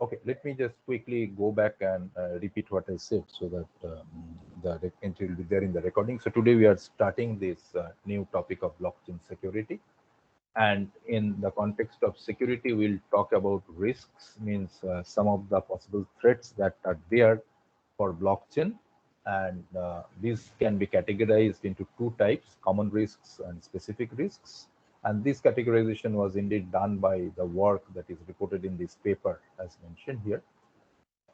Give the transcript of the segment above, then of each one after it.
Okay, let me just quickly go back and repeat what I said so that it will be there in the recording. So today we are starting this new topic of blockchain security. And in the context of security, we'll talk about risks, means some of the possible threats that are there for blockchain. And these can be categorized into two types: common risks and specific risks. And this categorization was indeed done by the work that is reported in this paper, as mentioned here.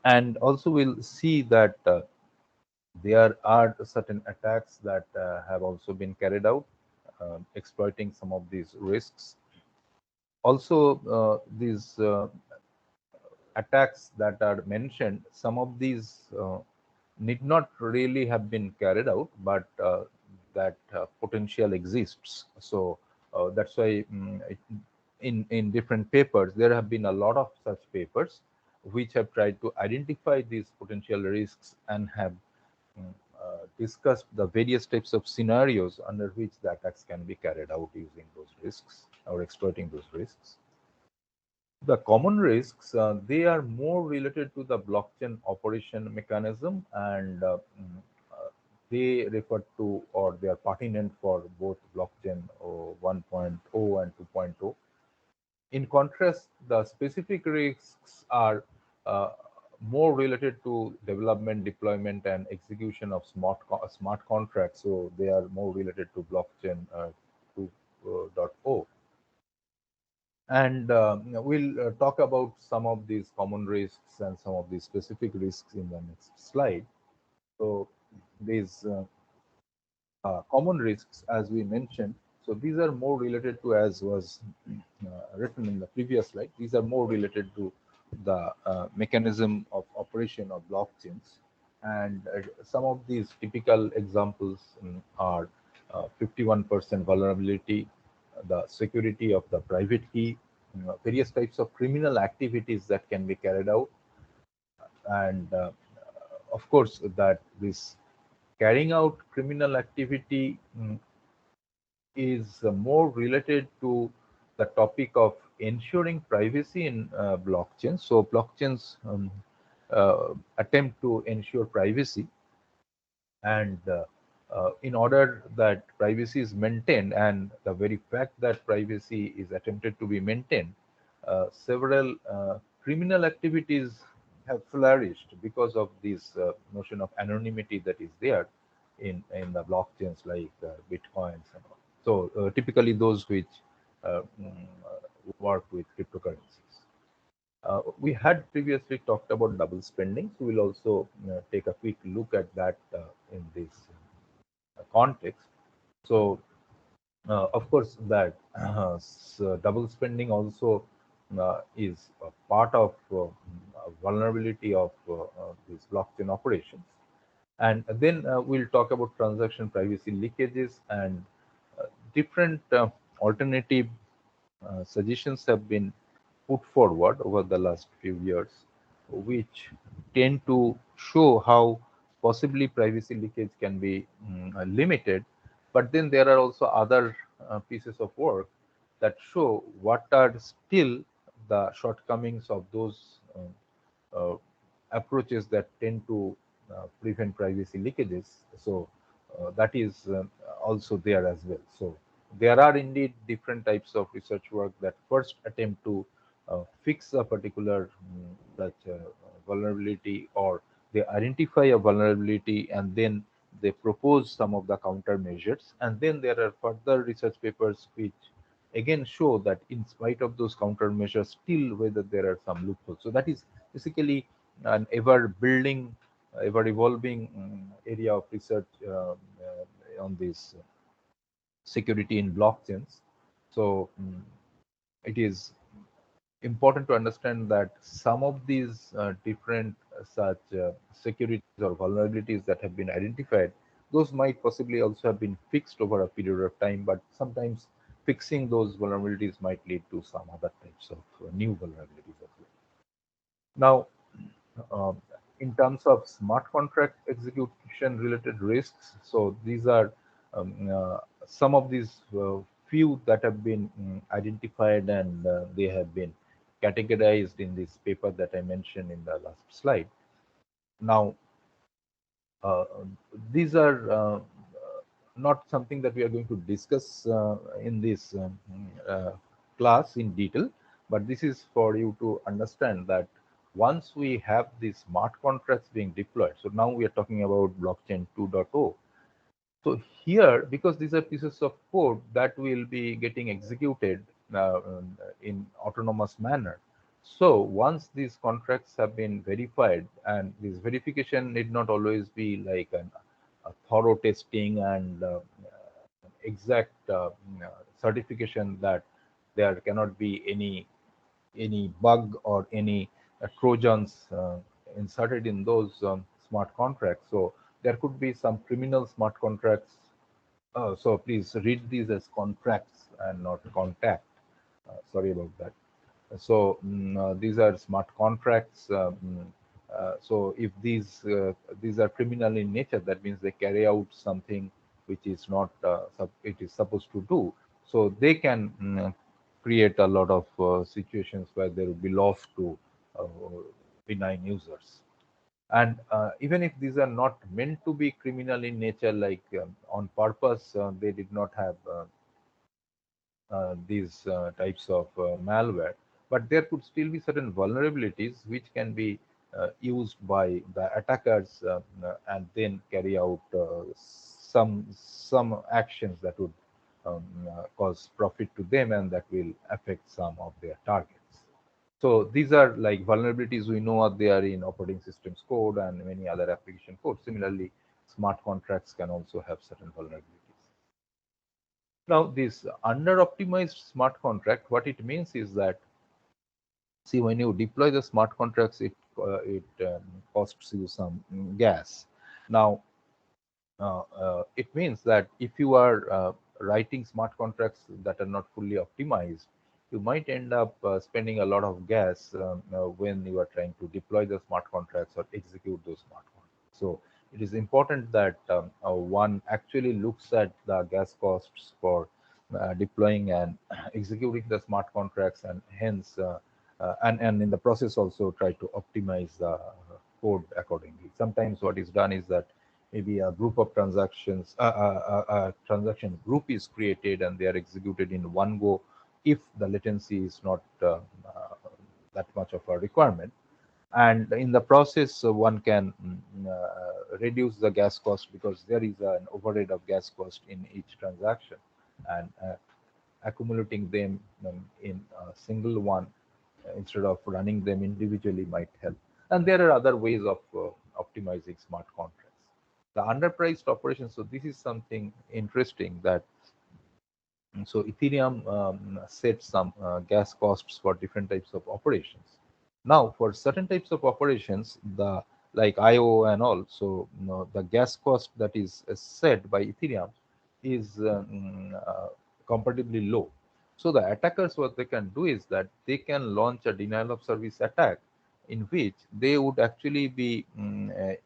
And also, we'll see that there are certain attacks that have also been carried out, exploiting some of these risks. Also, these attacks that are mentioned, some of these need not really have been carried out, but that potential exists. So that's why in different papers there have been a lot of such papers which have tried to identify these potential risks and have discussed the various types of scenarios under which the attacks can be carried out using those risks or exploiting those risks. The common risks, they are more related to the blockchain operation mechanism, and they refer to, or they are pertinent for both blockchain 1.0 and 2.0. In contrast, the specific risks are uh, more related to development, deployment, and execution of smart contracts. So they are more related to blockchain 2.0. And we'll talk about some of these common risks and some of these specific risks in the next slide. So these common risks, as we mentioned, so these are more related to, as was written in the previous slide, these are more related to the mechanism of operation of blockchains. And some of these typical examples are 51% vulnerability, the security of the private key, various types of criminal activities that can be carried out, and of course that this carrying out criminal activity is more related to the topic of ensuring privacy in blockchains. So blockchains attempt to ensure privacy, and in order that privacy is maintained, and the very fact that privacy is attempted to be maintained, several criminal activities have flourished because of this notion of anonymity that is there in the blockchains like bitcoins and all. So typically those which work with cryptocurrencies. We had previously talked about double spending, so we'll also take a quick look at that in this context. So, of course, that double spending also is a part of vulnerability of these blockchain operations. And then we'll talk about transaction privacy leakages, and different alternative suggestions have been put forward over the last few years, which tend to show how possibly privacy leakage can be limited. But then there are also other pieces of work that show what are still the shortcomings of those approaches that tend to prevent privacy leakages. So that is also there as well. So there are indeed different types of research work that first attempt to fix a particular such vulnerability, or they identify a vulnerability and then they propose some of the countermeasures. And then there are further research papers which again show that in spite of those countermeasures, still whether there are some loopholes. So that is basically an ever building, ever evolving area of research on this security in blockchains. So it is important to understand that some of these different such securities or vulnerabilities that have been identified, those might possibly also have been fixed over a period of time, but sometimes fixing those vulnerabilities might lead to some other types of new vulnerabilities as well. Now, um, in terms of smart contract execution related risks, so these are some of these few that have been identified, and they have been categorized in this paper that I mentioned in the last slide. Now, uh, these are not something that we are going to discuss in this uh, class in detail, but this is for you to understand that once we have these smart contracts being deployed, so now we are talking about blockchain 2.0. So here, because these are pieces of code that will be getting executed in autonomous manner. So once these contracts have been verified, and this verification need not always be like a thorough testing and exact certification that there cannot be any bug or any trojans inserted in those smart contracts. So there could be some criminal smart contracts. So please read these as contracts and not contact. Sorry about that. So these are smart contracts. So if these are criminal in nature, that means they carry out something which is not it is supposed to do. So they can create a lot of situations where there will be loss to uh, benign users. And even if these are not meant to be criminal in nature, like on purpose, they did not have these types of malware, but there could still be certain vulnerabilities which can be used by the attackers and then carry out some actions that would cause profit to them and that will affect some of their targets. So these are like vulnerabilities we know are there in operating systems code and many other application code. Similarly, smart contracts can also have certain vulnerabilities. Now, this under-optimized smart contract, what it means is that, see, when you deploy the smart contracts, it costs you some gas. Now, it means that if you are writing smart contracts that are not fully optimized, you might end up spending a lot of gas when you are trying to deploy the smart contracts or execute those smart contracts. So it is important that one actually looks at the gas costs for deploying and executing the smart contracts, and hence and in the process also try to optimize the code accordingly. Sometimes what is done is that maybe a group of transactions, a transaction group is created and they are executed in one go if the latency is not that much of a requirement. And in the process, one can reduce the gas cost because there is an overhead of gas cost in each transaction, and accumulating them in a single one instead of running them individually might help. And there are other ways of optimizing smart contracts. The underpriced operations. So this is something interesting that so Ethereum sets some gas costs for different types of operations. Now, for certain types of operations, the like IO and all, so the gas cost that is set by Ethereum is comparatively low. So the attackers, what they can do is that they can launch a denial of service attack in which they would actually be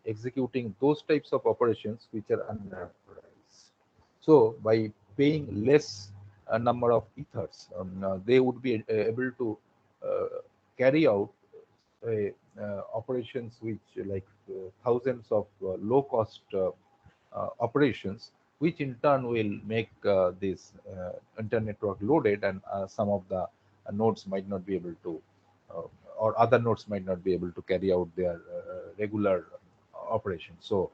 executing those types of operations which are underpriced. So by paying less number of ethers, they would be able to carry out operations which like thousands of low cost operations, which in turn will make this internet network loaded, and some of the nodes might not be able to, uh, or other nodes might not be able to carry out their regular operations. So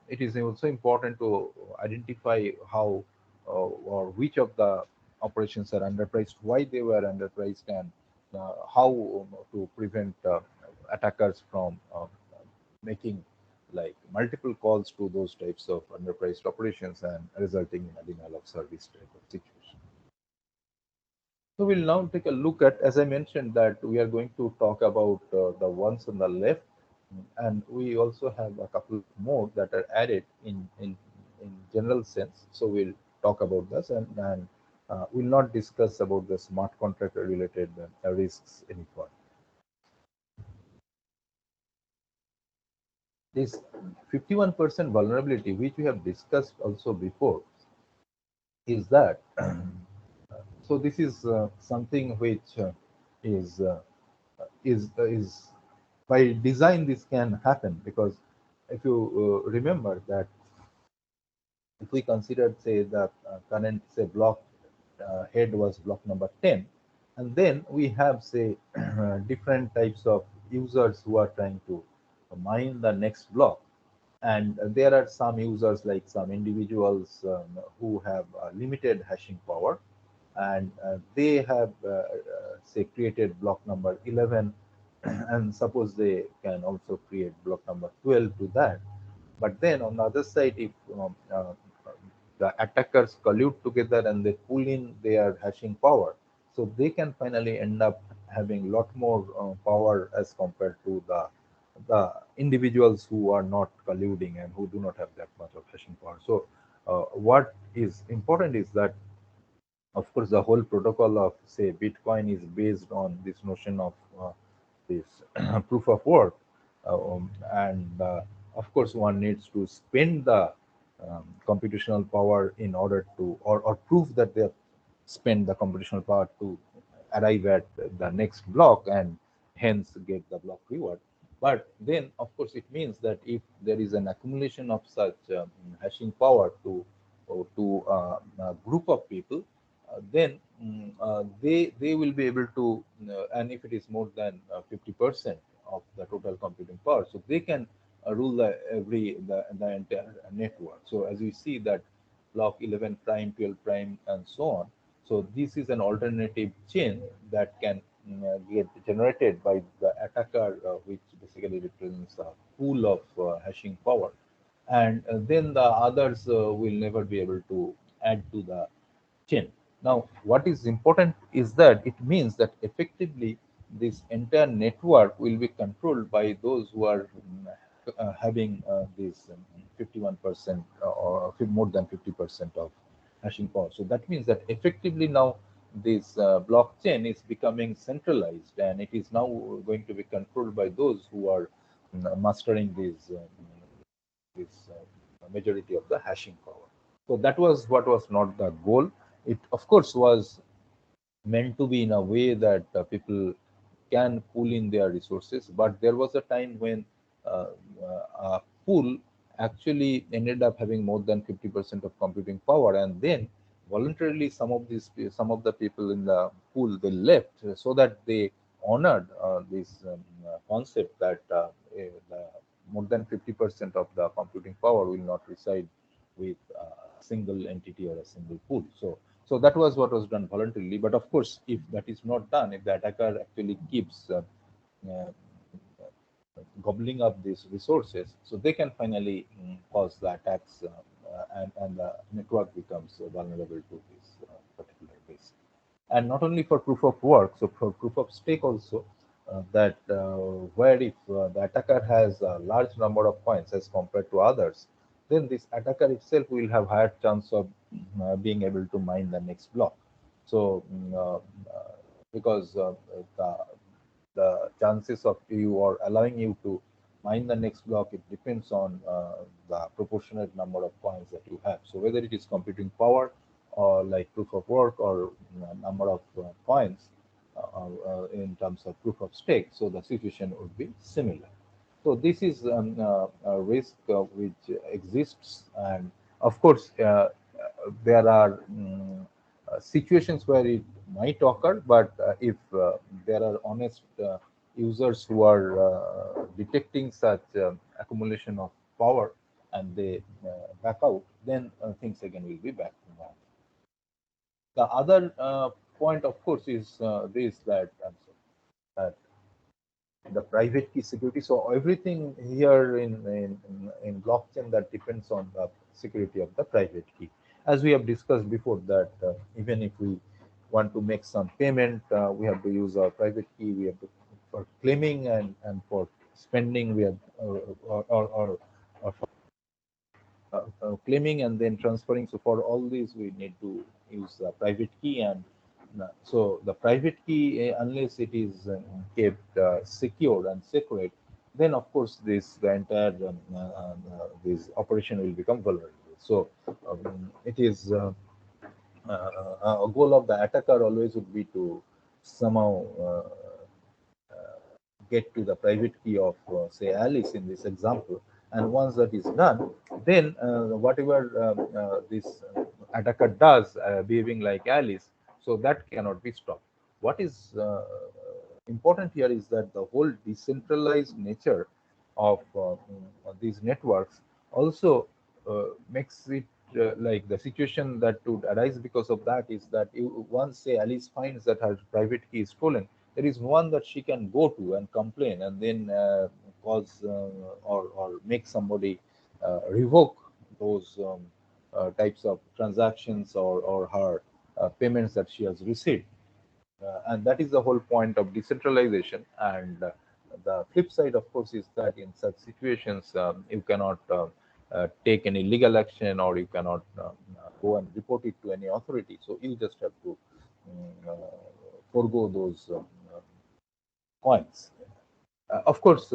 it is also important to identify how or which of the operations are underpriced, why they were underpriced, and how to prevent attackers from making like multiple calls to those types of underpriced operations and resulting in a denial of service type of situation. So we'll now take a look at, as I mentioned, that we are going to talk about the ones on the left, and we also have a couple more that are added in general sense. So we'll talk about this, and we'll not discuss about the smart contract related risks any further. This 51% vulnerability, which we have discussed also before, is that so this is something which is is by design this can happen, because if you remember that if we considered, say, the current, say, block head was block number 10, and then we have, say, different types of users who are trying to mine the next block. And there are some users, like some individuals who have limited hashing power, and they have, say, created block number 11, and suppose they can also create block number 12 to that. But then on the other side, if the attackers collude together and they pull in their hashing power, so they can finally end up having a lot more power as compared to the individuals who are not colluding and who do not have that much of hashing power. So what is important is that, of course, the whole protocol of, say, Bitcoin is based on this notion of this proof of work, and of course, one needs to spend the computational power in order to, or prove that they have spent the computational power to arrive at the next block and hence get the block reward. But then, of course, it means that if there is an accumulation of such hashing power to a group of people, then they will be able to, and if it is more than 50% of the total computing power, so they can rule the entire network. So as we see that block 11 prime, 12 prime, and so on. So this is an alternative chain that can get generated by the attacker, which basically represents a pool of hashing power, and then the others will never be able to add to the chain. Now, what is important is that it means that effectively this entire network will be controlled by those who are having this 51% or more than 50% of hashing power. So that means that effectively now this blockchain is becoming centralized, and it is now going to be controlled by those who are mastering this majority of the hashing power. So that was what was not the goal. It, of course, was meant to be in a way that people can pool in their resources. But there was a time when uh, a pool actually ended up having more than 50% of computing power, and then voluntarily some of the people in the pool, they left, so that they honored this concept that the more than 50% of the computing power will not reside with a single entity or a single pool. So that was what was done voluntarily. But of course, if that is not done, if the attacker actually keeps uh, gobbling up these resources, so they can finally cause the attacks, and the network becomes vulnerable to this particular risk. And not only for proof of work, so for proof of stake also, that where if the attacker has a large number of coins as compared to others, then this attacker itself will have higher chance of being able to mine the next block. So because the the chances of you or allowing you to mine the next block, it depends on the proportionate number of coins that you have. So whether it is computing power or like proof of work, or number of coins in terms of proof of stake, so the situation would be similar. So this is a risk which exists, and of course there are situations where it might occur, but if there are honest users who are detecting such accumulation of power and they back out, then things again will be back to normal. The other point, of course, is this, that the private key security. So everything here in blockchain, that depends on the security of the private key. As we have discussed before, that even if we want to make some payment, we have to use our private key. We have to, for claiming and for spending, we have or for claiming and then transferring. So for all these, we need to use the private key, and so the private key, unless it is kept secure and secret, then of course the entire this operation will become vulnerable. So it is a goal of the attacker always would be to somehow get to the private key of, say, Alice in this example. And once that is done, then whatever this attacker does, behaving like Alice, so that cannot be stopped. What is important here is that the whole decentralized nature of these networks also makes it like the situation that would arise because of that is that once, say, Alice finds that her private key is stolen, there is one that she can go to and complain, and then cause or make somebody revoke those types of transactions or her payments that she has received. And that is the whole point of decentralization. And the flip side, of course, is that in such situations, you cannot take any legal action, or you cannot go and report it to any authority. So you just have to forego those coins. Of course,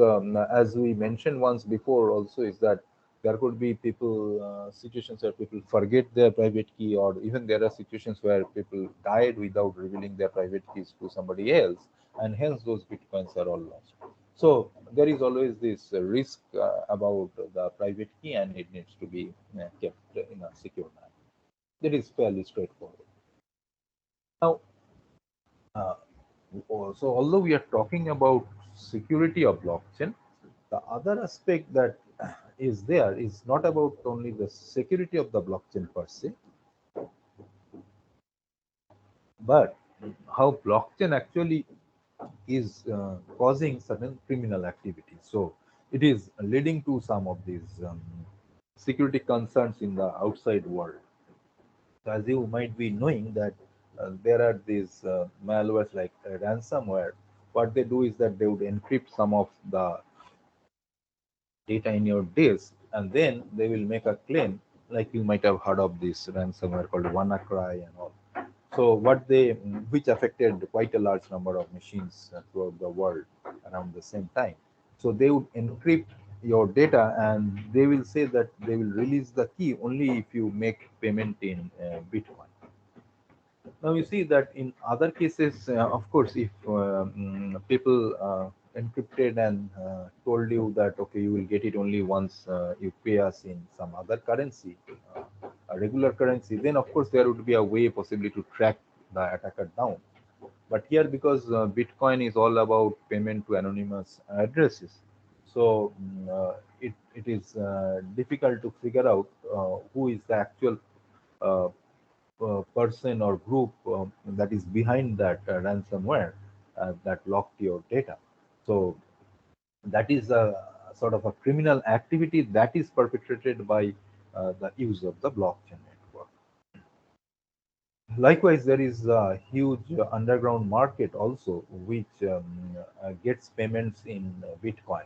as we mentioned once before, also is that there could be people situations where people forget their private key, or even there are situations where people died without revealing their private keys to somebody else, and hence those bitcoins are all lost. So there is always this risk about the private key, and it needs to be kept in a secure manner. That is fairly straightforward. Now, uh, so although we are talking about security of blockchain, the other aspect that is there is not about only the security of the blockchain per se, but how blockchain actually is causing certain criminal activity. So it is leading to some of these security concerns in the outside world. So as you might be knowing that there are these malwares like ransomware. What they do is that they would encrypt some of the data in your disk, and then they will make a claim, like you might have heard of this ransomware called WannaCry and all. So what they, which affected quite a large number of machines throughout the world around the same time. So they would encrypt your data, and they will say that they will release the key only if you make payment in Bitcoin. Now you see that in other cases, of course, if people encrypted and told you that okay, you will get it only once you pay us in some other currency, a regular currency, then of course there would be a way possibly to track the attacker down. But here, because Bitcoin is all about payment to anonymous addresses, so it is difficult to figure out who is the actual uh, person or group that is behind that ransomware that locked your data. So that is a sort of a criminal activity that is perpetrated by the use of the blockchain network. Likewise, there is a huge underground market also, which gets payments in Bitcoin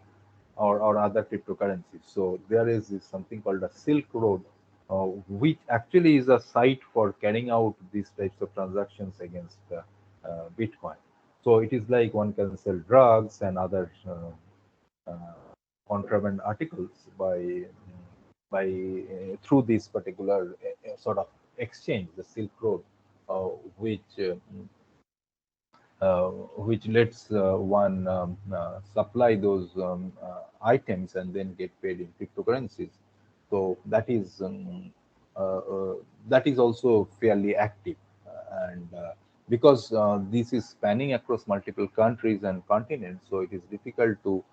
or other cryptocurrencies. So there is this something called a Silk Road, which actually is a site for carrying out these types of transactions against Bitcoin. So it is like one can sell drugs and other contraband articles by through this particular sort of exchange, the Silk Road, uh, which uh, which lets one supply those items and then get paid in cryptocurrencies. So that is also fairly active, and because this is spanning across multiple countries and continents, so it is difficult to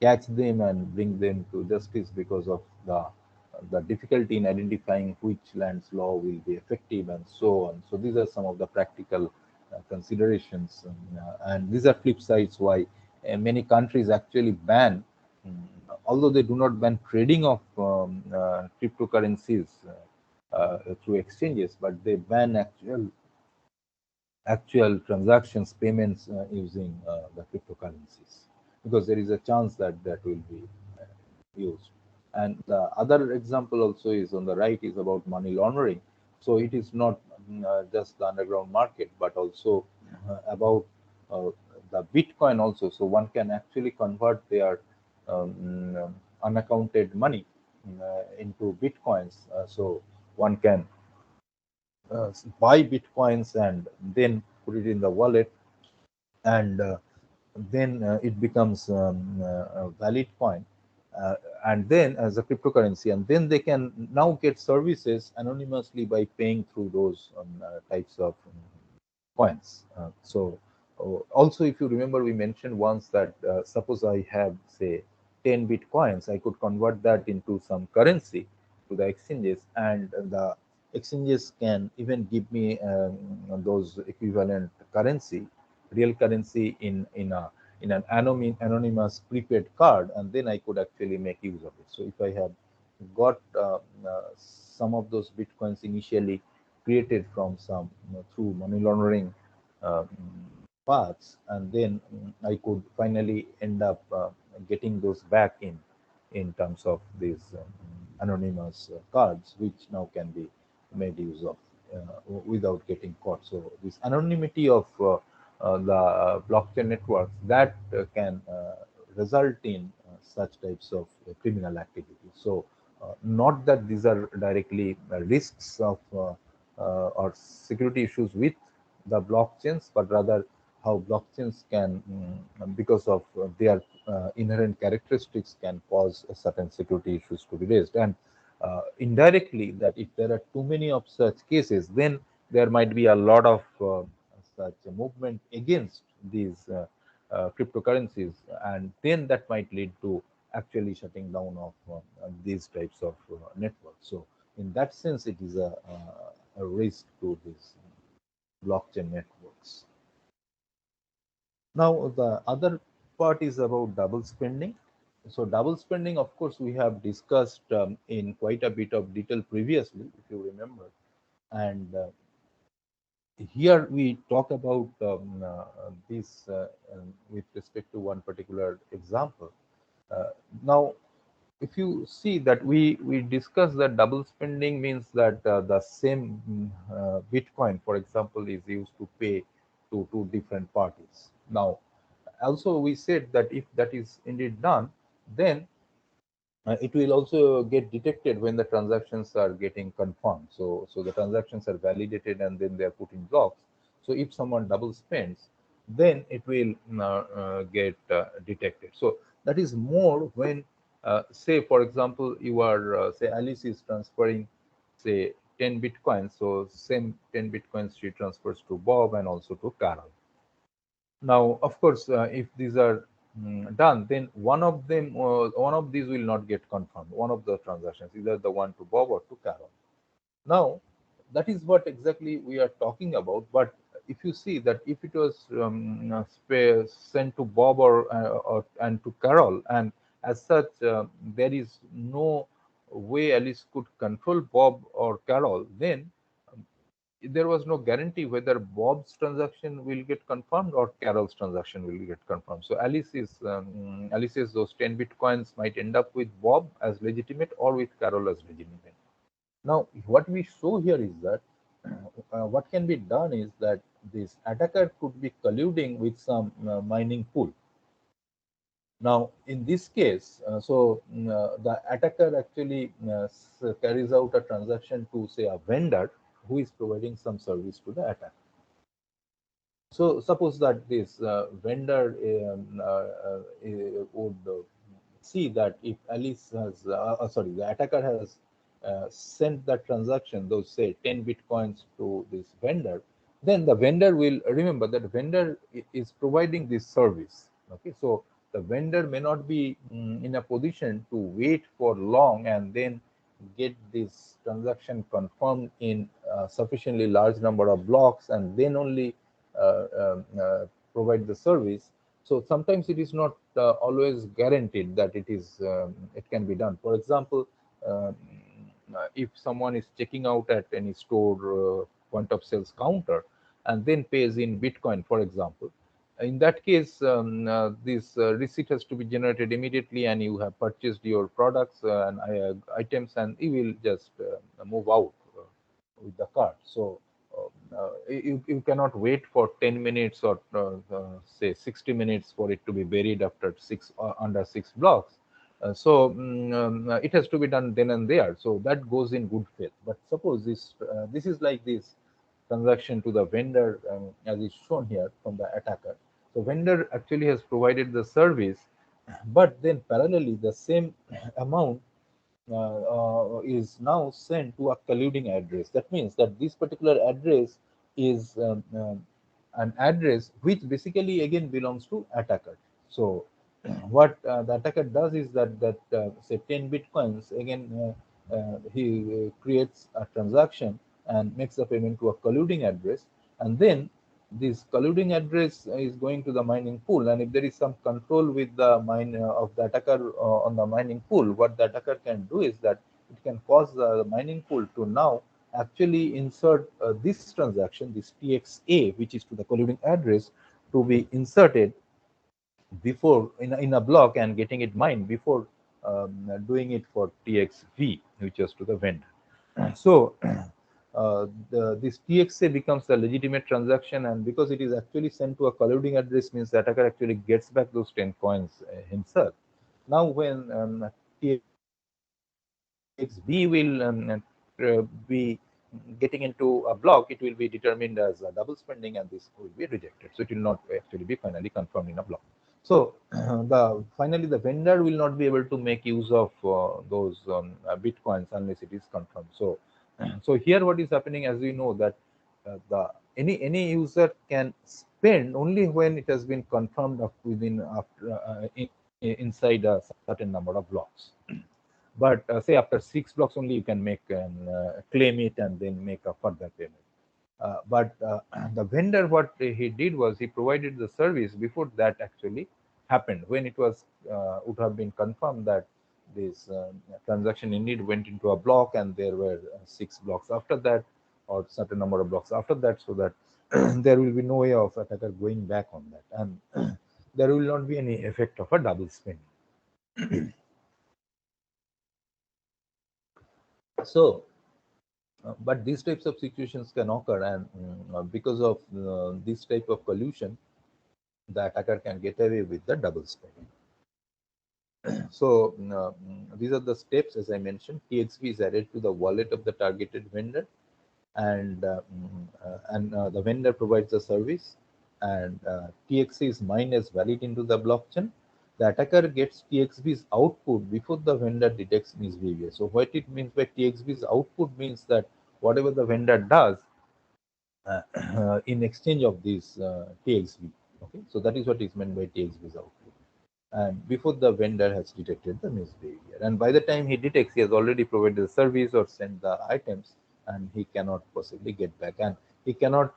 catch them and bring them to justice because of the difficulty in identifying which land's law will be effective and so on. So these are some of the practical considerations, and these are flip sides why many countries actually ban, although they do not ban trading of cryptocurrencies through exchanges, but they ban actual transactions, payments using the cryptocurrencies, because there is a chance that that will be used. And the other example also is on the right is about money laundering. So it is not just the underground market, but also about uh, the Bitcoin also. So one can actually convert their unaccounted money into Bitcoins. So one can buy Bitcoins and then put it in the wallet, and then it becomes a valid coin, uh, and then as a cryptocurrency, and then they can now get services anonymously by paying through those types of coins. Also, if you remember, we mentioned once that suppose I have, say, 10 bitcoins, I could convert that into some currency to the exchanges, and the exchanges can even give me those equivalent currency, real currency in an anonymous prepaid card, and then I could actually make use of it. So if I have got some of those bitcoins initially created from some through money laundering uh, paths, and then I could finally end up getting those back in terms of these anonymous cards, which now can be made use of without getting caught. So this anonymity of the blockchain networks that can result in such types of criminal activity. So not that these are directly risks of or security issues with the blockchains, but rather how blockchains can, because of their inherent characteristics, can cause certain security issues to be raised. And indirectly, that if there are too many of such cases, then there might be a lot of such a movement against these cryptocurrencies, and then that might lead to actually shutting down of these types of networks. So, in that sense, it is a risk to these blockchain networks. Now, the other part is about double spending. So, double spending, of course, we have discussed in quite a bit of detail previously, if you remember. And here we talk about this with respect to one particular example. Uh, Now, if you see that we discuss that double spending means that the same Bitcoin, for example, is used to pay to two different parties. Now, also we said that if that is indeed done, then it will also get detected when the transactions are getting confirmed. So the transactions are validated and then they are put in blocks. So if someone double spends, then it will get detected. So that is more when, say, for example, you are, say, Alice is transferring, say, 10 bitcoins. So same 10 bitcoins she transfers to Bob and also to Carol. Now, of course, if these are done, then one of these will not get confirmed. One of the transactions, either the one to Bob or to Carol. Now, that is what exactly we are talking about. But if you see that if it was sent to Bob or and to Carol, and as such, there is no way Alice could control Bob or Carol, then there was no guarantee whether Bob's transaction will get confirmed or Carol's transaction will get confirmed. So Alice's those 10 bitcoins might end up with Bob as legitimate or with Carol as legitimate. Now, what we show here is that what can be done is that this attacker could be colluding with some mining pool. Now, in this case, the attacker actually carries out a transaction to, say, a vendor who is providing some service to the attacker. So suppose that this vendor would see that if Alice has, sorry, the attacker has sent that transaction, those, say, 10 bitcoins to this vendor, then the vendor will remember that vendor is providing this service. Okay, so the vendor may not be in a position to wait for long and then get this transaction confirmed in sufficiently large number of blocks and then only provide the service. So sometimes it is not always guaranteed that it can be done. For example, um, if someone is checking out at any store point of sales counter and then pays in Bitcoin, for example, in that case, this receipt has to be generated immediately, and you have purchased your products and items, and you will just move out with the cart. So you cannot wait for 10 minutes or say 60 minutes for it to be buried after under 6 blocks. It has to be done then and there. So that goes in good faith. But suppose this is like this transaction to the vendor, as is shown here from the attacker. So vendor actually has provided the service, but then parallelly the same amount is now sent to a colluding address. That means that this particular address is an address which basically again belongs to attacker. So what the attacker does is that say 10 bitcoins again he creates a transaction and makes a payment to a colluding address, and then this colluding address is going to the mining pool, and if there is some control with the mine of the attacker on the mining pool, what the attacker can do is that it can cause the mining pool to now actually insert this transaction, this txa, which is to the colluding address, to be inserted before in a block and getting it mined before doing it for txv, which is to the vendor. So this TXA becomes a legitimate transaction, and because it is actually sent to a colluding address, means the attacker actually gets back those 10 coins himself. Now, when TXB will be getting into a block, it will be determined as a double spending, and this will be rejected. So it will not actually be finally confirmed in a block. So the finally the vendor will not be able to make use of those bitcoins unless it is confirmed. So so here what is happening, as we know, that the any user can spend only when it has been confirmed of within after inside a certain number of blocks. But say after 6 blocks only you can make and claim it and then make a further payment. But the vendor, what he did was he provided the service before that actually happened, when it was would have been confirmed that this transaction indeed went into a block, and there were 6 blocks after that, or certain number of blocks after that, so that there will be no way of attacker going back on that, and there will not be any effect of a double spending. So but these types of situations can occur, and because of this type of collusion, the attacker can get away with the double spending. So these are the steps. As I mentioned, TXV is added to the wallet of the targeted vendor, and the vendor provides the service, and TXV is mined as valid into the blockchain. The attacker gets TXV's output before the vendor detects misbehavior. So what it means by TXV's output means that whatever the vendor does in exchange of this TXV. Okay, so that is what is meant by TXV's output. And before the vendor has detected the misbehavior, and by the time he detects, he has already provided the service or sent the items, and he cannot possibly get back, and he cannot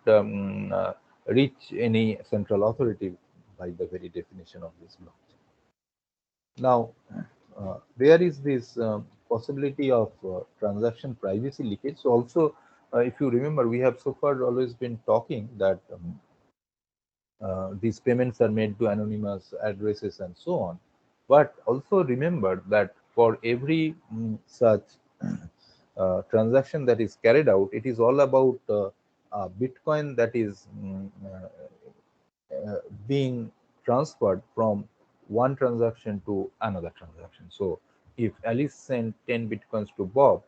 reach any central authority by the very definition of this blockchain. Now, there is this possibility of transaction privacy leakage. So also, if you remember, we have so far always been talking that these payments are made to anonymous addresses and so on. But also remember that for every such transaction that is carried out, it is all about Bitcoin that is being transferred from one transaction to another transaction. So if Alice sent 10 bitcoins to Bob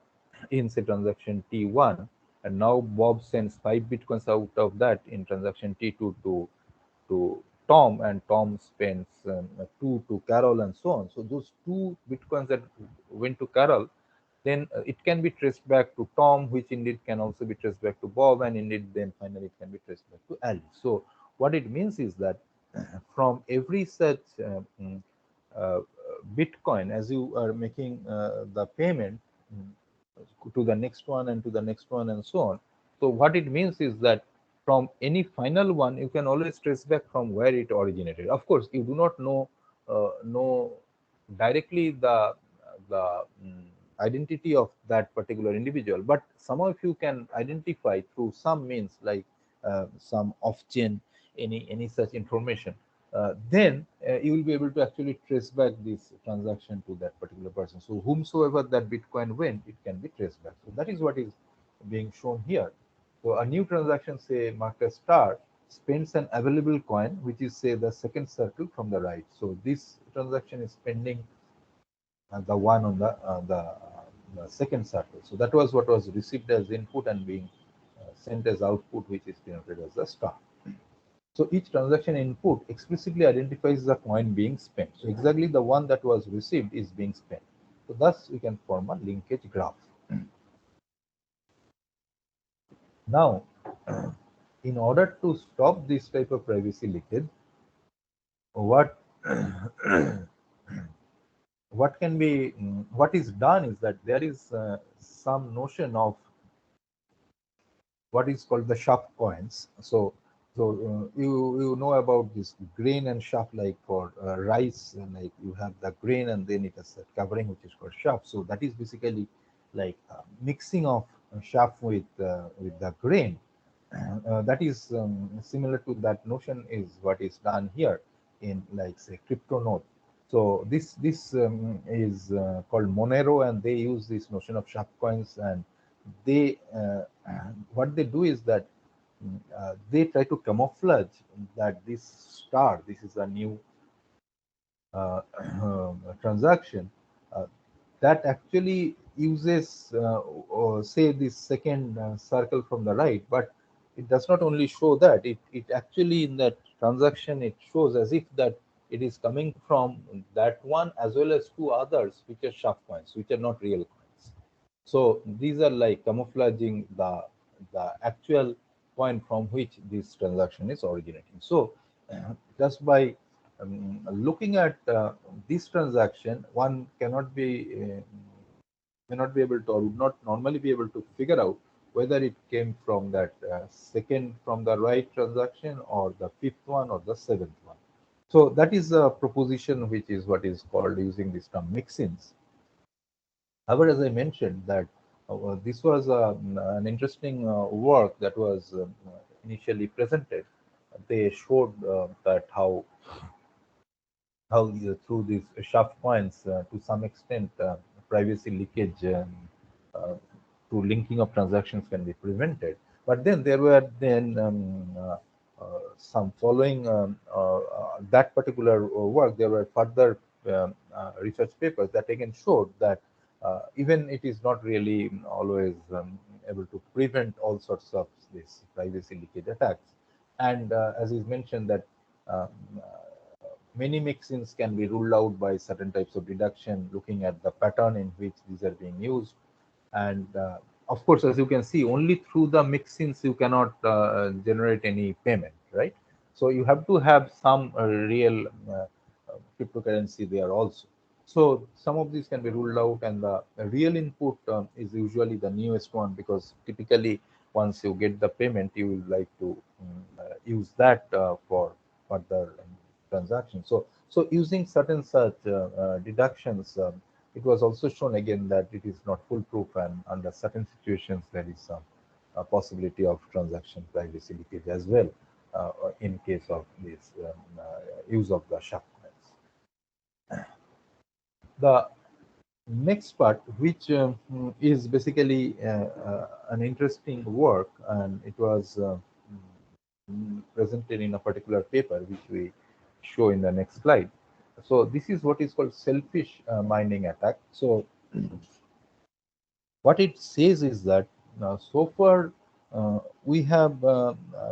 in say transaction T1, and now Bob sends 5 bitcoins out of that in transaction T2 to Tom, and Tom spends 2 to Carol, and so on. So those 2 bitcoins that went to Carol, then it can be traced back to Tom, which indeed can also be traced back to Bob, and indeed then finally it can be traced back to Alice. So what it means is that from every such uh, Bitcoin, as you are making the payment to the next one and to the next one and so on. So what it means is that from any final one, you can always trace back from where it originated. Of course, you do not know directly the identity of that particular individual, but some of you can identify through some means, like some off-chain, any such information. Then you will be able to actually trace back this transaction to that particular person. So whomsoever that Bitcoin went, it can be traced back. So that is what is being shown here. So a new transaction, say marked as star, spends an available coin, which is say the second circle from the right. So this transaction is spending the one on the second circle. So that was what was received as input and being sent as output, which is denoted as a star. So each transaction input explicitly identifies the coin being spent. So exactly the one that was received is being spent. So thus we can form a linkage graph. Now, in order to stop this type of privacy leakage, what what is done is that there is some notion of what is called the shaft coins. You know about this grain and shaft, like for rice, like you have the grain and then it has a covering which is called shaft. So that is basically like mixing of shaft with the grain. That is similar to that notion is what is done here in, like, say, crypto node. So this is called Monero, and they use this notion of sharp coins, and they what they do is that they try to camouflage that this star, this is a new transaction uh, that actually uses say this second circle from the right, but it does not only show that, it actually in that transaction it shows as if that it is coming from that one as well as two others which are sharp coins, which are not real coins. So these are like camouflaging the actual point from which this transaction is originating. So just by looking at this transaction, one cannot be able to, or would not normally be able to figure out whether it came from that second from the right transaction or the fifth one or the seventh one. So that is a proposition which is what is called using this term mixins. However, as I mentioned, that this was an interesting work that was initially presented. They showed that how through these shaft coins, to some extent, privacy leakage through linking of transactions can be prevented. But then there were some following that particular work. There were further research papers that again showed that even it is not really always able to prevent all sorts of these privacy leakage attacks. And as is mentioned that um, many mixins can be ruled out by certain types of deduction, looking at the pattern in which these are being used. And of course, as you can see, only through the mixins you cannot generate any payment, right? So you have to have some real cryptocurrency there also. So some of these can be ruled out, and the real input is usually the newest one, because typically once you get the payment, you will like to use that for further transactions. So using certain such deductions, it was also shown again that it is not foolproof, and under certain situations there is some possibility of transaction privacy leakage as well in case of this use of the sharp coins. The next part, which is basically an interesting work, and it was presented in a particular paper, which we show in the next slide. So this is what is called selfish mining attack. So what it says is that so far we have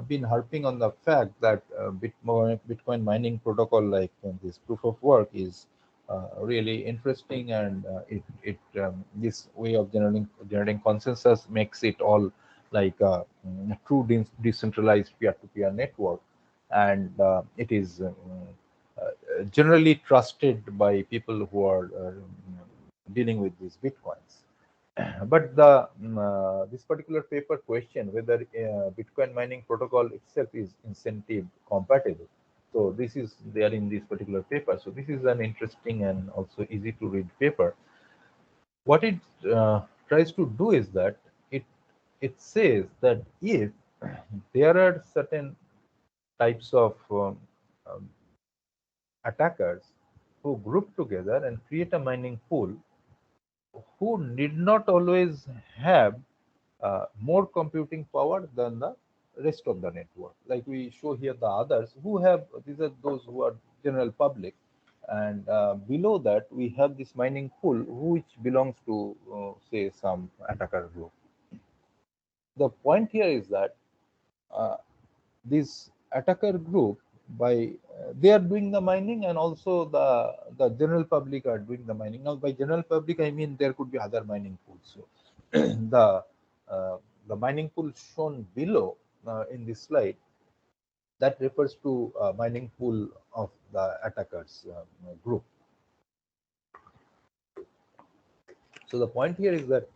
been harping on the fact that Bitcoin mining protocol, like this proof of work, is really interesting, and this way of generating consensus makes it all like a true decentralized peer-to-peer network, and it is generally trusted by people who are dealing with these bitcoins. But this particular paper question whether Bitcoin mining protocol itself is incentive compatible. So this is there in this particular paper. So this is an interesting and also easy to read paper. What it tries to do is that it says that if there are certain types of um, attackers who group together and create a mining pool, who need not always have more computing power than the rest of the network. Like we show here, the others who have, these are those who are general public, and below that we have this mining pool which belongs to say some attacker group. The point here is that uh, these attacker group by they are doing the mining, and also the general public are doing the mining. Now by general public I mean there could be other mining pools. So the uh, the mining pool shown below in this slide, that refers to mining pool of the attackers group. So the point here is that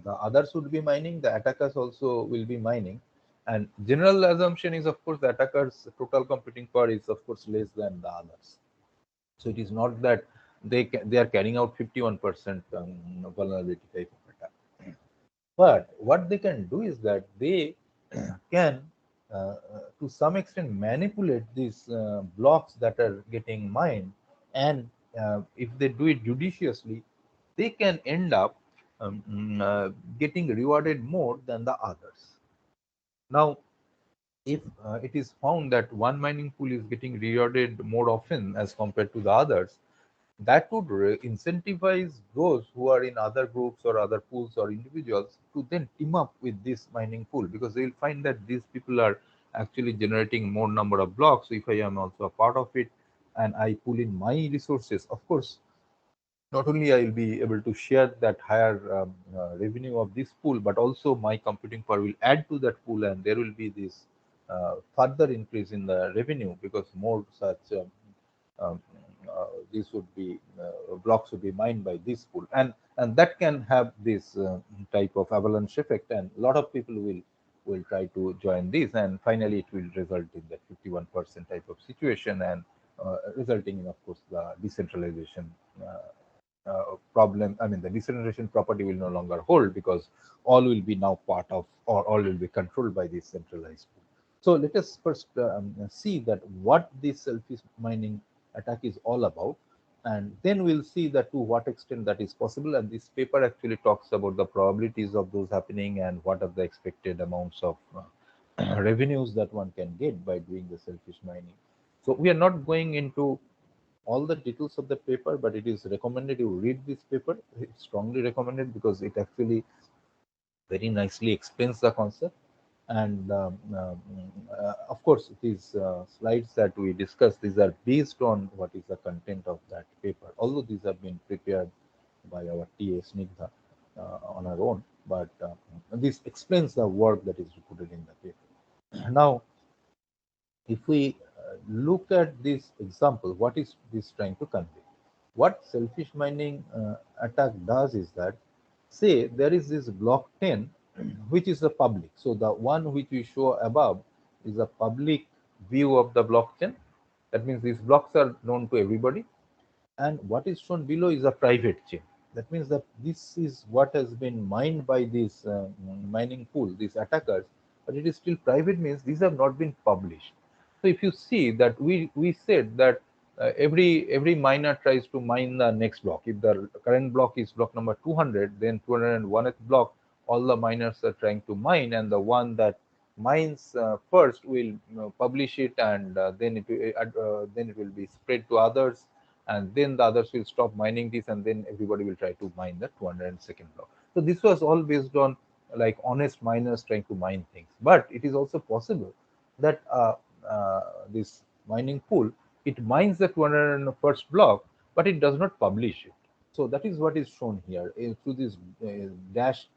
the others would be mining, the attackers also will be mining, and general assumption is of course the attackers total computing power is of course less than the others. So it is not that they are carrying out 51% vulnerability type of attack. But what they can do is that they can, to some extent, manipulate these blocks that are getting mined, and if they do it judiciously, they can end up getting rewarded more than the others. Now, if it is found that one mining pool is getting rewarded more often as compared to the others, that would incentivize those who are in other groups or other pools or individuals to then team up with this mining pool, because they will find that these people are actually generating more number of blocks. So if I am also a part of it and I pull in my resources, of course not only I will be able to share that higher revenue of this pool, but also my computing power will add to that pool, and there will be this further increase in the revenue, because more such um, these would be blocks would be mined by this pool, and that can have this type of avalanche effect, and a lot of people will try to join this, and finally it will result in that 51% type of situation, and resulting in, of course, the decentralization problem. I mean, the decentralization property will no longer hold, because all will be now part of, or all will be controlled by this centralized pool. So let us first see that what this selfish mining attack is all about, and then we'll see that to what extent that is possible. And this paper actually talks about the probabilities of those happening and what are the expected amounts of revenues that one can get by doing the selfish mining. So we are not going into all the details of the paper, but it is recommended you read this paper. It's strongly recommended because it actually very nicely explains the concept. And of course, these slides that we discussed, these are based on what is the content of that paper. Although these have been prepared by our TA Snigdha on our own, but this explains the work that is reported in the paper. Now, if we look at this example, what is this trying to convey? What selfish mining attack does is that, say there is this block 10, which is the public. So the one which we show above is a public view of the block 10. That means these blocks are known to everybody, and what is shown below is a private chain. That means that this is what has been mined by this mining pool, these attackers, but it is still private, means these have not been published. So if you see that we said that every miner tries to mine the next block. If the current block is block number 200, then 201th block, all the miners are trying to mine, and the one that mines first will publish it, and then it will be spread to others, and then the others will stop mining this, and then everybody will try to mine the 202nd block. So this was all based on like honest miners trying to mine things. But it is also possible that this mining pool, it mines the 201st block, but it does not publish it. So that is what is shown here through these dashed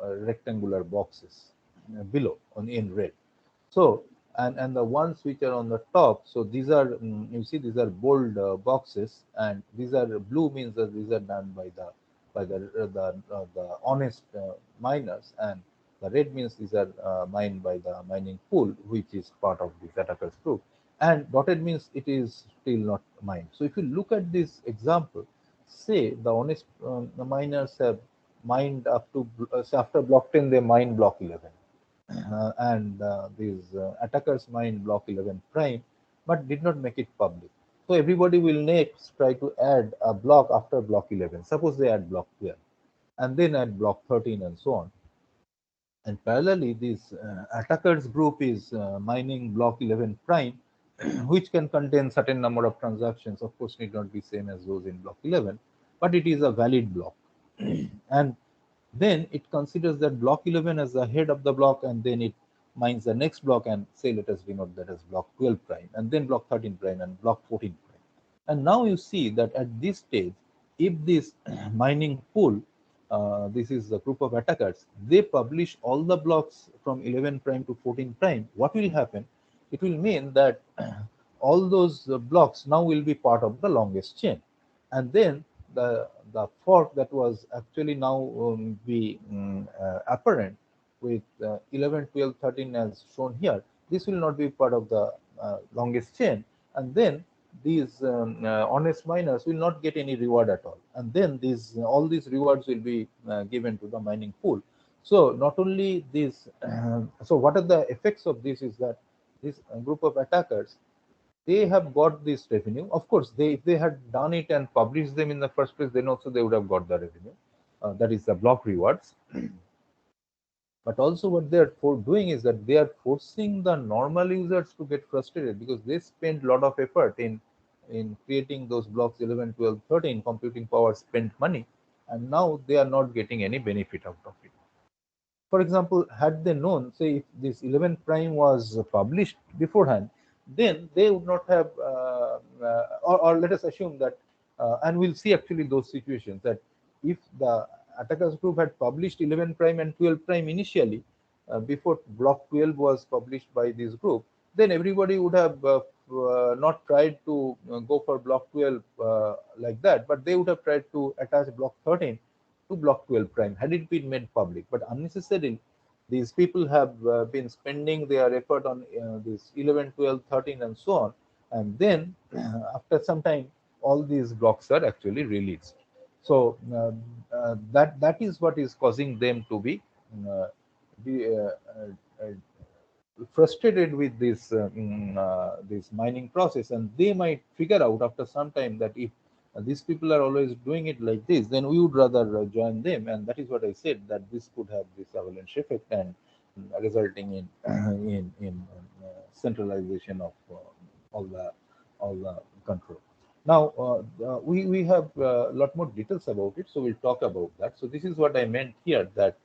rectangular boxes below on in red. So, and the ones which are on the top, so these are you see these are bold boxes, and these are blue, means that these are done by the honest miners, and the red means these are mined by the mining pool, which is part of the attackers group, and dotted means it is still not mined. So if you look at this example, say the honest the miners have mined up to say after block 10 they mine block 11, and these attackers mined block 11 prime, but did not make it public. So everybody will next try to add a block after block 11. Suppose they add block 12, and then add block 13, and so on. And parallelly, this attackers group is mining block 11 prime, which can contain certain number of transactions. Of course, need not be same as those in block 11, but it is a valid block. And then it considers that block 11 as the head of the block, and then it mines the next block and say let us denote that as block 12 prime, and then block 13 prime and block 14 prime. And now you see that at this stage, if this mining pool, this is the group of attackers, they publish all the blocks from 11 prime to 14 prime, what will happen? It will mean that all those blocks now will be part of the longest chain. And then the fork that was actually now be apparent with 11, 12, 13 as shown here, this will not be part of the longest chain. And then these honest miners will not get any reward at all, and then these all these rewards will be given to the mining pool. So not only this so what are the effects of this is that this group of attackers, they have got this revenue. Of course, they if they had done it and published them in the first place, then also they would have got the revenue, that is the block rewards. But also what they are for doing is that they are forcing the normal users to get frustrated, because they spend a lot of effort in creating those blocks 11, 12, 13, computing power, spent money, and now they are not getting any benefit out of it. For example, had they known, say, if this 11 prime was published beforehand, then they would not have, or let us assume that, and we'll see actually those situations, that if the attackers group had published 11 prime and 12 prime initially, before block 12 was published by this group, then everybody would have not tried to go for block 12 like that, but they would have tried to attach block 13 to block 12 prime had it been made public. But unnecessarily, these people have been spending their effort on this 11, 12, 13, and so on. And then after some time, all these blocks are actually released. So that is what is causing them to uh, be frustrated with this mining process, and they might figure out after some time that if these people are always doing it like this, then we would rather join them. And that is what I said, that this could have this avalanche effect, and resulting in centralization of all the control. Now we have a lot more details about it, so we'll talk about that. So this is what I meant here, that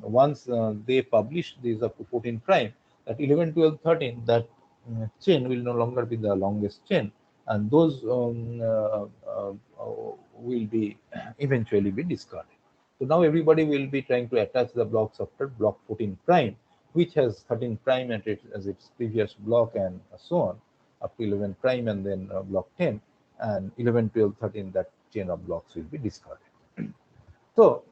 once they publish these up to 14 prime, that 11, 12, 13, that chain will no longer be the longest chain, and those will be eventually be discarded. So now everybody will be trying to attach the blocks after block 14 prime, which has 13 prime as its previous block, and so on up to 11 prime, and then block 10, and 11, 12, 13, that chain of blocks will be discarded. So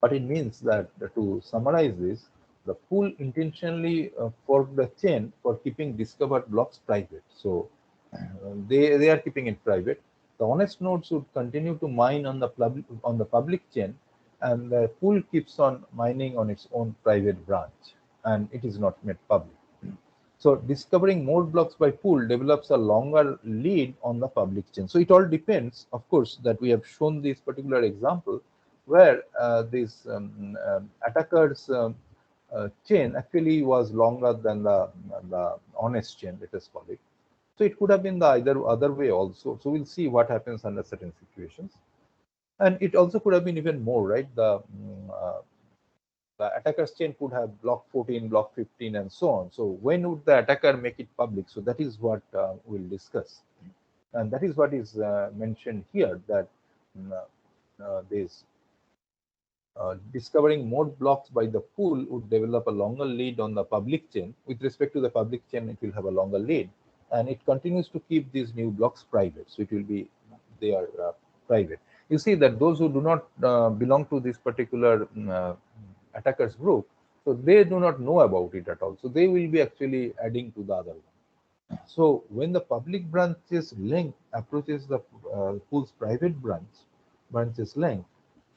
but it means that, to summarize this, the pool intentionally forked the chain for keeping discovered blocks private. So they are keeping it private. The honest nodes would continue to mine on the public chain, and the pool keeps on mining on its own private branch, and it is not made public. So discovering more blocks by pool develops a longer lead on the public chain. So it all depends, of course, that we have shown this particular example where this attacker's chain actually was longer than the honest chain, let us call it. So it could have been the either other way also. So we'll see what happens under certain situations. And it also could have been even more, right? The attacker's chain could have block 14, block 15, and so on. So when would the attacker make it public? So that is what we'll discuss. And that is what is mentioned here, that this discovering more blocks by the pool would develop a longer lead on the public chain. With respect to the public chain, it will have a longer lead. And it continues to keep these new blocks private. So it will be, they are private. You see that those who do not belong to this particular attackers group, so they do not know about it at all. So they will be actually adding to the other one. So when the public branch's length approaches the pool's private branch's length,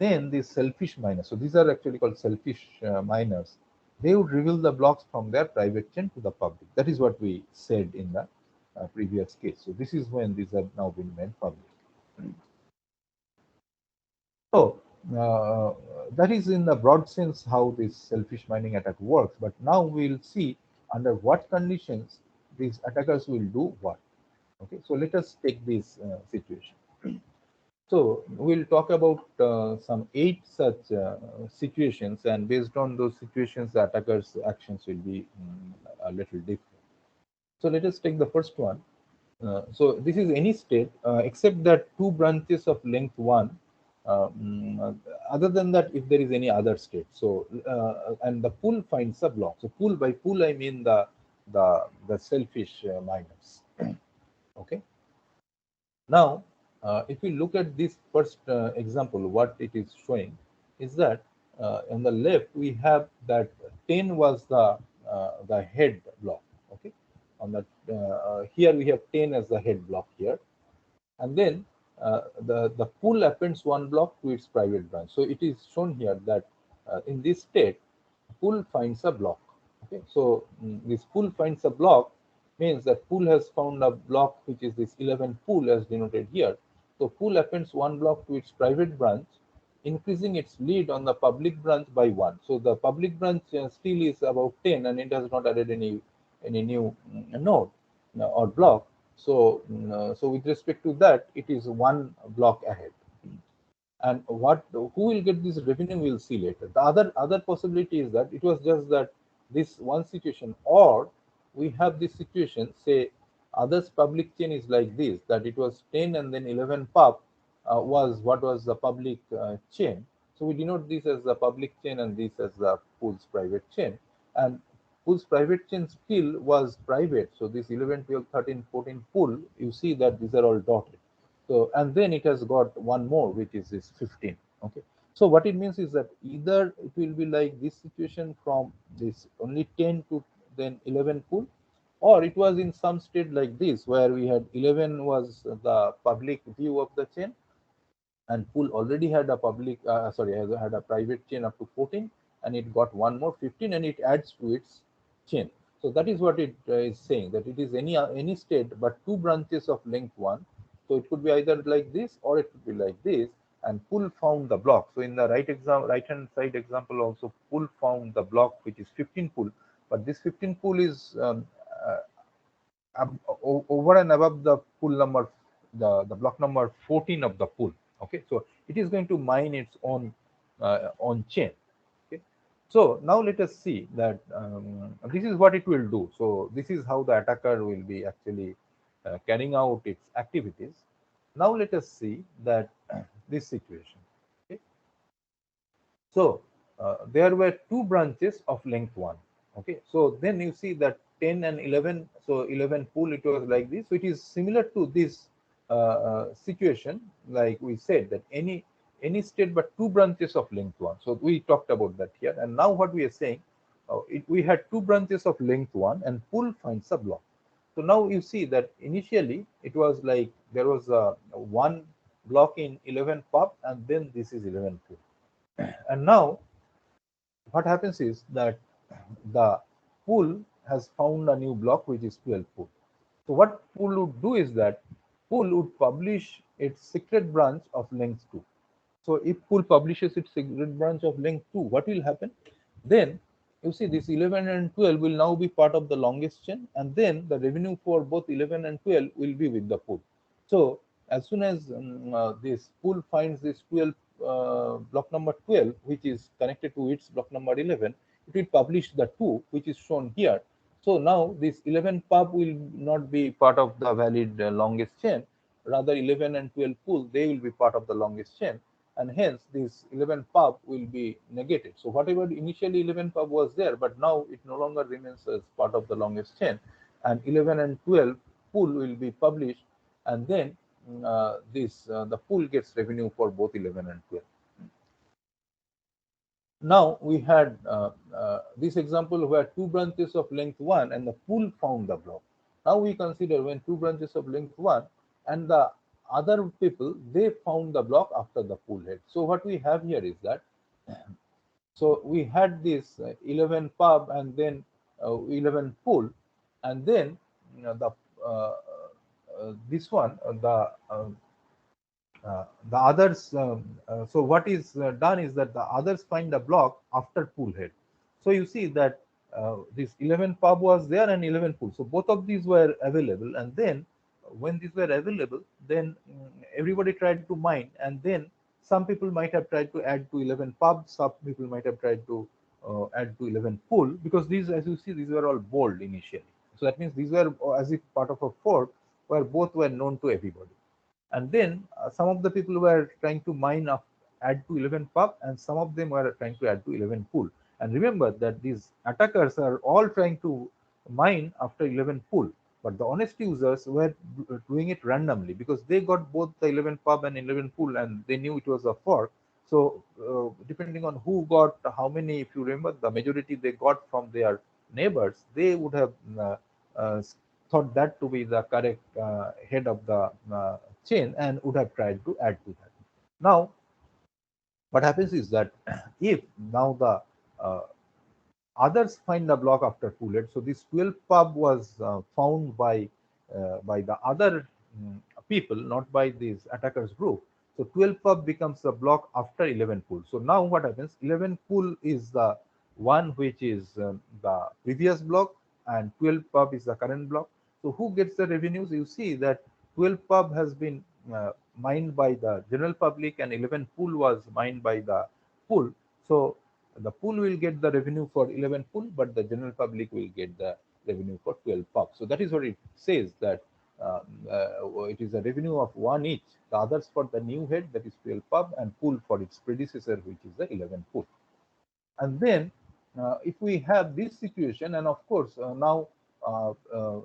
then these selfish miners, so these are actually called selfish miners, they would reveal the blocks from their private chain to the public. That is what we said in the previous case. So this is when these have now been made public. So that is in the broad sense how this selfish mining attack works. But now we'll see under what conditions these attackers will do what. Okay, so let us take this situation. So we'll talk about some 8 such situations, and based on those situations, the attacker's actions will be a little different. So let us take the first one. So this is any state except that two branches of length 1. Other than that, if there is any other state, so and the pool finds a block. So pool, by pool I mean the selfish miners. Okay. Now, if we look at this first example, what it is showing is that on the left we have that 10 was the head block. Okay, on that here we have 10 as the head block here, and then the pool appends one block to its private branch. So it is shown here that in this state, pool finds a block. Okay, so this pool finds a block means that pool has found a block which is this 11 pool as denoted here. So pool appends one block to its private branch, increasing its lead on the public branch by 1. So the public branch still is about 10, and it has not added any new node or block. So, so with respect to that, it is one block ahead. And what, who will get this revenue, we'll see later. The other possibility is that it was just that this one situation, or we have this situation, say others public chain is like this, that it was 10 and then 11 pub was what was the public chain. So we denote this as the public chain and this as the pool's private chain. And pool's private chain still was private. So this 11, 12, 13, 14 pool, you see that these are all dotted. So, and then it has got one more, which is this 15. Okay. So what it means is that either it will be like this situation from this only 10 to then 11 pool, or it was in some state like this where we had 11 was the public view of the chain, and pool already had a public sorry, had a private chain up to 14, and it got one more 15, and it adds to its chain. So that is what it is saying, that it is any state but two branches of length 1. So it could be either like this or it could be like this, and pool found the block. So in the right hand side example also, pool found the block which is 15 pool, but this 15 pool is over and above the pool number, the block number 14 of the pool. Okay, so it is going to mine its own chain. Okay, so now let us see that this is what it will do. So this is how the attacker will be actually carrying out its activities. Now let us see that this situation. Okay, so there were two branches of length 1. Okay, so then you see that 10 and 11. So 11 pool, it was like this. So it is similar to this situation, like we said that any state but two branches of length 1. So we talked about that here. And now what we are saying, we had two branches of length 1, and pool finds a block. So now you see that initially it was like there was one block in 11 pub, and then this is 11 pool. And now what happens is that the pool has found a new block which is 12 pool. So what pool would do is that pool would publish its secret branch of length 2. So if pool publishes its secret branch of length 2, what will happen? Then you see this 11 and 12 will now be part of the longest chain, and then the revenue for both 11 and 12 will be with the pool. So as soon as this pool finds this 12 block number 12, which is connected to its block number 11, it will publish the 2, which is shown here. So now this 11 pub will not be part of the valid longest chain. Rather 11 and 12 pool, they will be part of the longest chain, and hence this 11 pub will be negated. So whatever initially 11 pub was there, but now it no longer remains as part of the longest chain, and 11 and 12 pool will be published, and then the pool gets revenue for both 11 and 12. Now we had this example where two branches of length 1 and the pool found the block. Now we consider when two branches of length 1 and the other people, they found the block after the pool head. So what we have here is that, so we had this 11 pub and then 11 pool, and then the this one the others, so what is done is that the others find the block after pool head. So you see that this 11 pub was there and 11 pool. So both of these were available, and then when these were available, then everybody tried to mine, and then some people might have tried to add to 11 pub, some people might have tried to add to 11 pool, because these, as you see, these were all bold initially. So that means these were as if part of a fork where both were known to everybody. And then some of the people were trying to mine up, add to 11 pub, and some of them were trying to add to 11 pool. And remember that these attackers are all trying to mine after 11 pool, but the honest users were doing it randomly, because they got both the 11 pub and 11 pool, and they knew it was a fork. So depending on who got how many, if you remember, the majority they got from their neighbors, they would have uh, thought that to be the correct head of the chain, and would have tried to add to that. Now, what happens is that if now the uh, others find a block after Pullett, so this 12 pub was found by the other people, not by this attackers group. So 12 pub becomes the block after 11 pool. So now what happens? 11 pool is the one which is the previous block, and 12 pub is the current block. So who gets the revenues? You see that 12 pub has been mined by the general public, and 11 pool was mined by the pool. So the pool will get the revenue for 11 pool, but the general public will get the revenue for 12 pub. So that is what it says, that it is a revenue of one each. The others for the new head, that is 12 pub, and pool for its predecessor, which is the 11 pool. And then if we have this situation, and of course now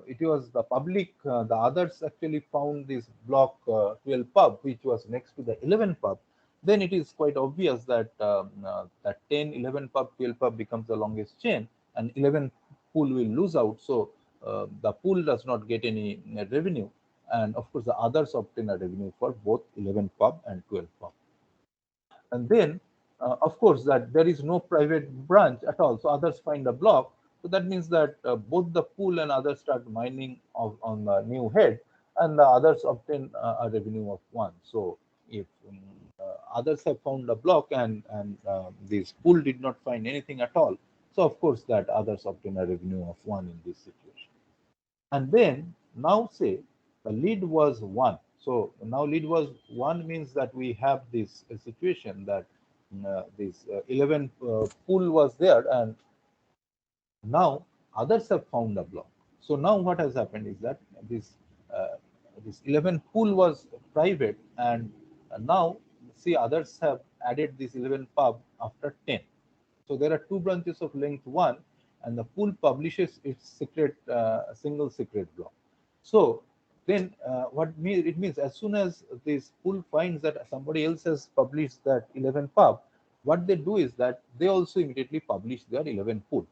it was the public, the others actually found this block 12 pub, which was next to the 11 pub, then it is quite obvious that that 10, 11 pub, 12 pub becomes the longest chain, and 11 pool will lose out. So the pool does not get any revenue, and of course the others obtain a revenue for both 11 pub and 12 pub. And then of course that there is no private branch at all, so others find a block. So that means that both the pool and others start mining on the new head, and the others obtain a revenue of one. So if others have found a block, and this pool did not find anything at all, so of course that others obtain a revenue of one in this situation. And then now say the lead was 1. So now lead was 1 means that we have this situation that this 11 pool was there, and now others have found a block. So now what has happened is that this uh, this 11 pool was private, and now see others have added this 11 pub after 10. So there are two branches of length 1, and the pool publishes its secret single secret block. So then it means, as soon as this pool finds that somebody else has published that 11 pub, what they do is that they also immediately publish their 11 pool.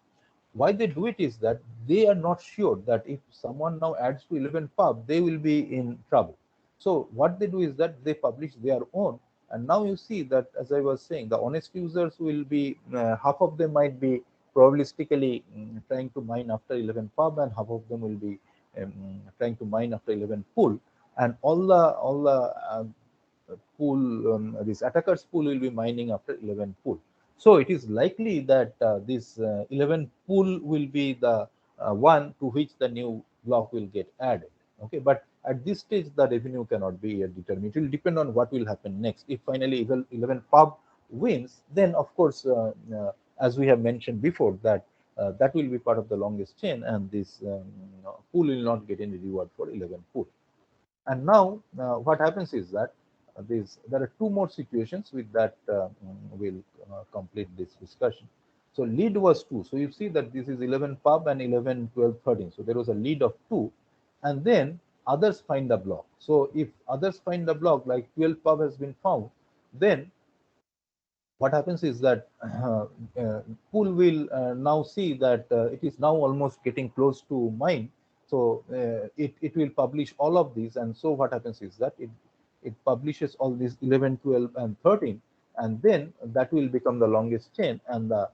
Why they do it is that they are not sure that if someone now adds to 11 pub, they will be in trouble. So what they do is that they publish their own. And now you see that, as I was saying, the honest users will be half of them might be probabilistically trying to mine after 11 pub, and half of them will be trying to mine after 11 pool. And all the pool, this attacker's pool will be mining after 11 pool. So it is likely that this 11 pool will be the one to which the new block will get added. Okay, but at this stage, the revenue cannot be determined. It will depend on what will happen next. If finally 11 pub wins, then of course, as we have mentioned before, that that will be part of the longest chain, and this pool will not get any reward for 11 pool. And now what happens is that there are two more situations with that we'll complete this discussion. So lead was 2. So you see that this is 11 pub and 11, 12, 13. So there was a lead of 2. And then others find the block. So if others find the block, like 12 pub has been found, then what happens is that pool will now see that it is now almost getting close to mine. So it will publish all of these, and so what happens is that it publishes all these 11, 12, and 13, and then that will become the longest chain, and the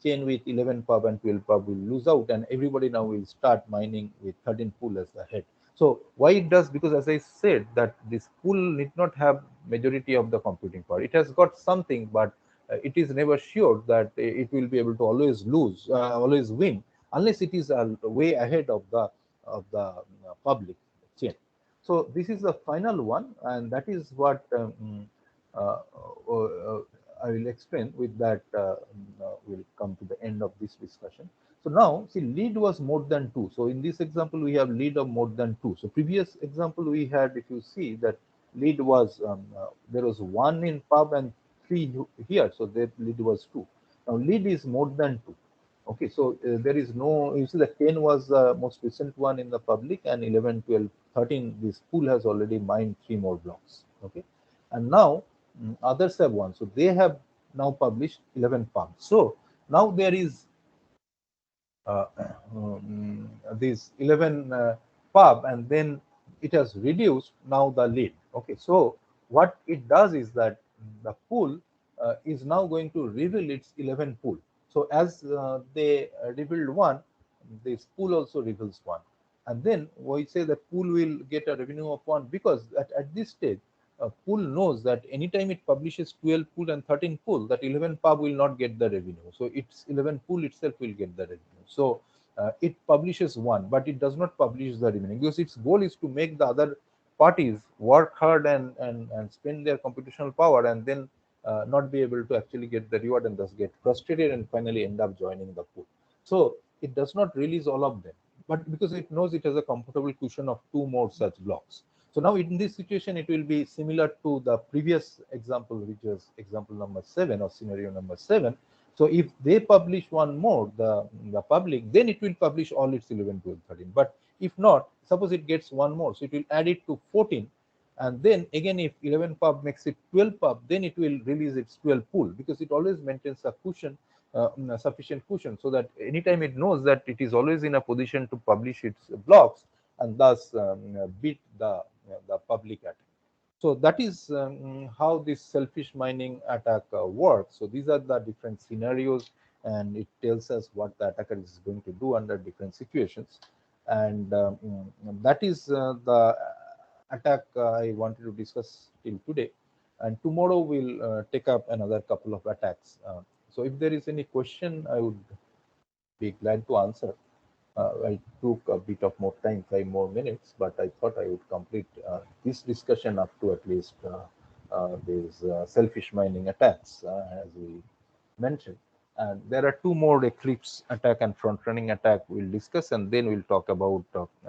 chain with 11 pub and 12 pub will lose out, and everybody now will start mining with 13 pool as the head. So why it does? Because as I said, that this pool need not have majority of the computing power. It has got something, but it is never sure that it will be able to always lose, always win, unless it is way ahead of the public chain. So this is the final one, and that is what uh, uh, uh, I will explain. With that, we'll come to the end of this discussion. So now, see, lead was more than two. So in this example, we have lead of more than two. So previous example we had, if you see that lead was there was one in pub and three here. So that lead was two. Now lead is more than two. Okay, so there is no, you see the 10 was the most recent one in the public, and 11, 12, 13, this pool has already mined three more blocks. Okay, and now others have one. So they have now published 11 pubs. So now there is uh, these 11 pub, and then it has reduced now the lead. Okay, so what it does is that the pool is now going to reveal its 11 pool. So as they revealed one, this pool also reveals one, and then we say that pool will get a revenue of one, because at this stage pool knows that anytime it publishes 12 pool and 13 pool, that 11 pub will not get the revenue. So its 11 pool itself will get the revenue. So it publishes one, but it does not publish the revenue, because its goal is to make the other parties work hard and spend their computational power, and then not be able to actually get the reward, and thus get frustrated and finally end up joining the pool. So it does not release all of them, but because it knows it has a comfortable cushion of two more such blocks. So now in this situation, it will be similar to the previous example, which was example number 7 or scenario number 7. So if they publish one more, the public, then it will publish all its 11, 12, 13. But if not, suppose it gets one more, so it will add it to 14. And then again, if 11 pub makes it 12 pub, then it will release its 12 pool, because it always maintains a cushion, sufficient cushion, so that anytime it knows that it is always in a position to publish its blocks, and thus beat the public attack. So that is how this selfish mining attack works. So these are the different scenarios, and it tells us what the attacker is going to do under different situations. And that is the attack I wanted to discuss till today. And tomorrow we'll take up another couple of attacks. So if there is any question, I would be glad to answer. I took a bit of more time, 5 more minutes, but I thought I would complete this discussion up to at least these selfish mining attacks, as we mentioned. And there are two more Eclipse attack and front running attack we'll discuss, and then we'll talk about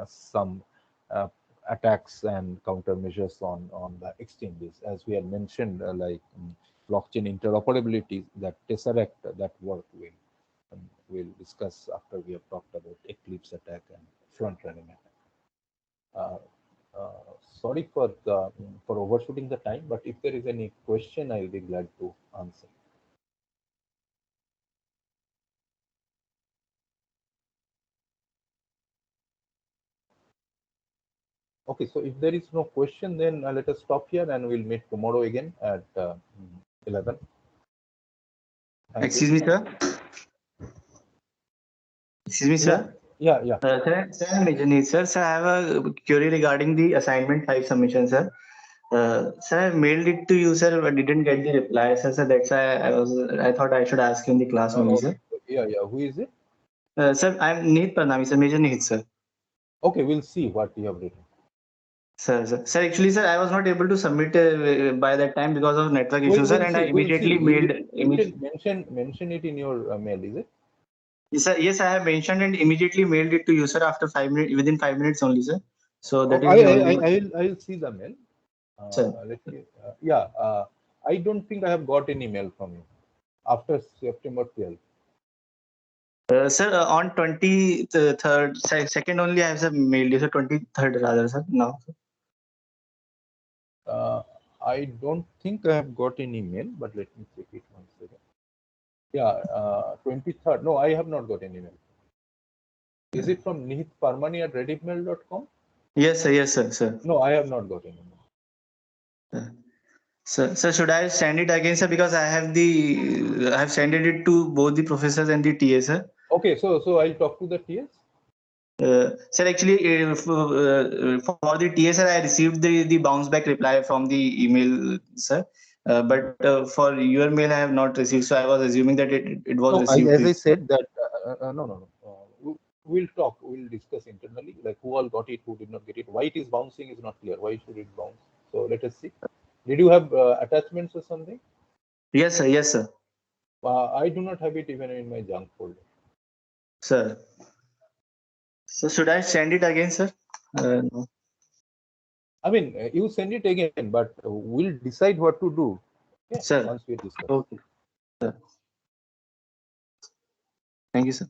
some uh, attacks and countermeasures on the exchanges, as we had mentioned, like blockchain interoperability, that Tesseract, that work we'll discuss after we have talked about Eclipse attack and front running attack. Uh, Sorry for overshooting the time, but if there is any question, I'll be glad to answer. Okay, so if there is no question, then let us stop here, and we'll meet tomorrow again at 11. Thank Excuse you. me, sir. Excuse me, Yeah, sir. yeah. Sir, Major Need, sir. Sir, I have a query regarding the assignment 5 submission, sir. Sir, I mailed it to you, sir, but didn't get the reply, sir. So that's why I thought I should ask you in the class only, sir. Yeah. Who is it? Sir, I'm Neet Parnami, sir. Major Need, sir. Okay, we'll see what you have written. Sir, actually, sir, I was not able to submit by that time because of network issues, sir, We'll and I see. We'll see. immediately You mailed. mention it in your mail, is it? Yes, I have mentioned and immediately mailed it to you, sir, after 5 minutes, within 5 minutes only, sir. So Oh, that is the only, I'll see the mail. sir. Let me. Yeah. I don't think I have got any mail from you after September 12th. Sir, on 23rd, second only, I have sir, mailed you, sir, 23rd rather, sir, now. Uh, I don't think I have got any mail, but let me check it once again. Yeah, 23rd. No, I have not got any mail. Is it from nihitparmani@redipmail.com? Yes, sir. No, I have not got any mail. Sir, should I send it again, sir? Because I have sent it to both the professors and the TA, sir. Okay, so I'll talk to the TS. Sir, actually, for the TA, sir, I received the bounce back reply from the email, sir. But for your mail, I have not received. So I was assuming that it was No, received. as I said that no. we'll talk, we'll discuss internally, like who all got it, who did not get it, why it is bouncing is not clear, why should it bounce. So let us see. Did you have attachments or something? Yes, sir. Yes, sir. I do not have it even in my junk folder. Sir. So should I send it again, sir? No. I mean, you send it again, but we'll decide what to do. Okay, Sir. once we discuss. Okay. Sir. Thank you, sir.